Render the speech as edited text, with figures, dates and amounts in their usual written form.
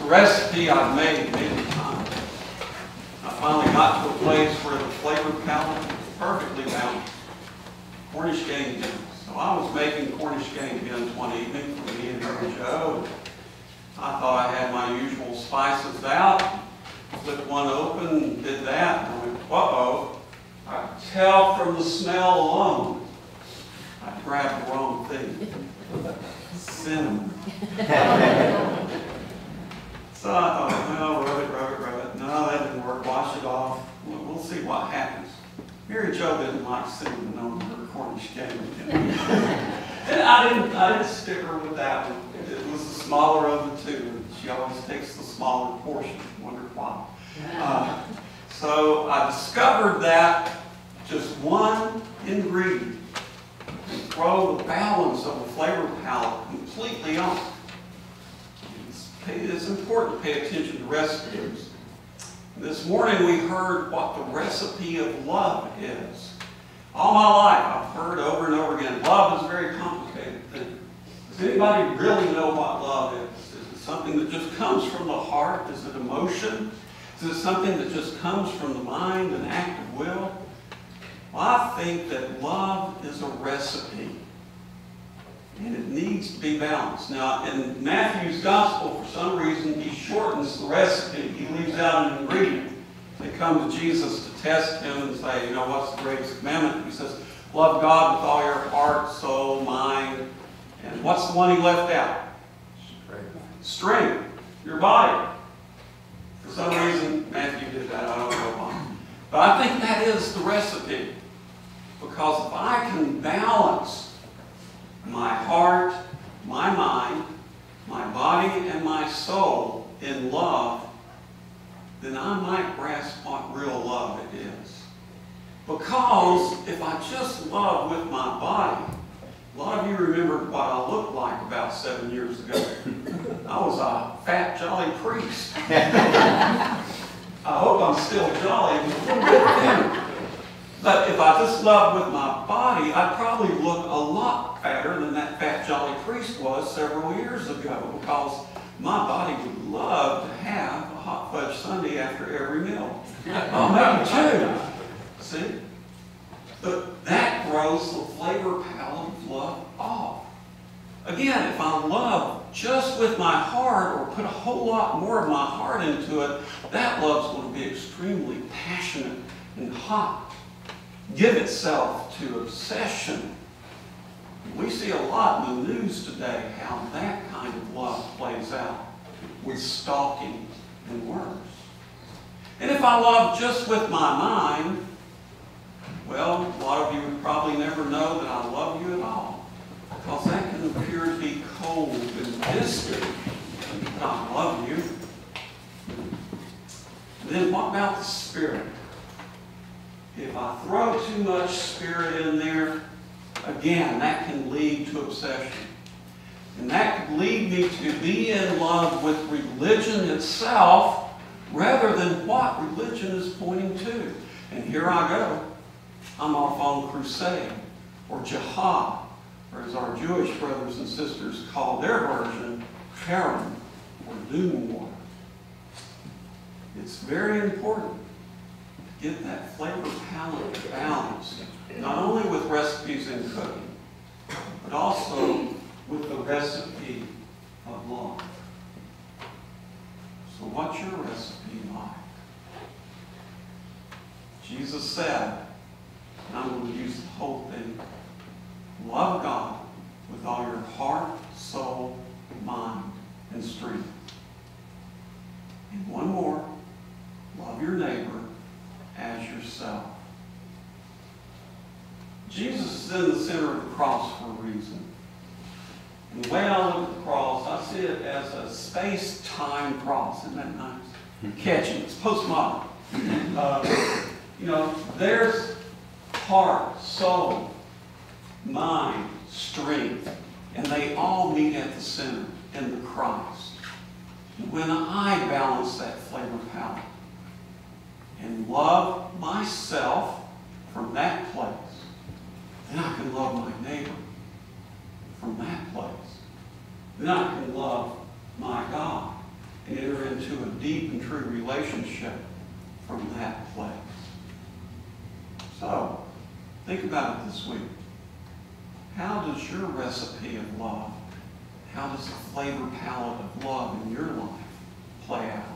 a recipe I've made many times. I finally got to a place where the flavor palette was perfectly balanced. Cornish game hens. So I was making Cornish game hens one evening for me and Mary Jo. I thought I had my usual spices out. Flipped one open, did that, and I went, uh-oh. I could tell from the smell alone. I grabbed the wrong thing. Cinnamon. So I thought, well, rub it. No, that didn't work. Wash it off. We'll see what happens. Mary Jo didn't like cinnamon on her Cornish game. And I didn't stick her with that one. It was the smaller of the two. She always takes the smaller portion. Wonder why. So I discovered that just one ingredient can throw the balance of the flavor palette completely off. It's important to pay attention to recipes. This morning we heard what the recipe of love is. All my life I've heard over and over again, love is a very complicated thing. Does anybody really know what love is? Is it something that just comes from the heart? Is it emotion? Is it something that just comes from the mind, an act of will? Well, I think that love is a recipe. And it needs to be balanced. Now, in Matthew's gospel, for some reason, he shortens the recipe. He leaves out an ingredient. They come to Jesus to test him and say, what's the greatest commandment? He says, love God with all your heart, soul, mind. And what's the one he left out? Strength. Your body. For some reason, Matthew did that. I don't know why. But I think that is the recipe. Because if I can balance my heart, my mind, my body, and my soul in love, then I might grasp what real love it is. Because if I just love with my body, a lot of you remember what I looked like about 7 years ago. I was a fat, jolly priest. I hope I'm still jolly, but a little bit thinner. But if I just loved with my body, I'd probably look a lot fatter than that fat, jolly priest was several years ago, because my body would love to have a hot fudge sundae after every meal. Oh, maybe two. See? But that throws the flavor palette of love off. Again, if I love just with my heart, or put a whole lot more of my heart into it, that love's going to be extremely passionate and hot. Give itself to obsession. We see a lot in the news today how that kind of love plays out with stalking and worse. And if I love just with my mind, well, a lot of you would probably never know that I love you at all, because that can appear to be cold and distant. But I love you. And then what about the Spirit? If I throw too much Spirit in there, again, that can lead to obsession. And that could lead me to be in love with religion itself rather than what religion is pointing to. And here I go. I'm off on crusade, or jihad, or as our Jewish brothers and sisters call their version, harem, or doom war. It's very important to get that flavor palette balanced, not only with recipes in cooking, but also with the recipe of love. So what's your recipe like? Jesus said, and I'm going to use the whole thing, love God with all your heart, soul, mind, and strength. And one more, love your neighbor as yourself. Jesus is in the center of the cross for a reason. And the way I look at the cross, I see it as a space-time cross. Isn't that nice? Catchy. It's postmodern. There's heart, soul, mind, strength, and they all meet at the center in the Christ. And when I balance that flavor palette and love myself from that place, then I can love my neighbor from that place. Then I can love my God and enter into a deep and true relationship from that place. So, think about it this week. How does your recipe of love, how does the flavor palette of love in your life play out?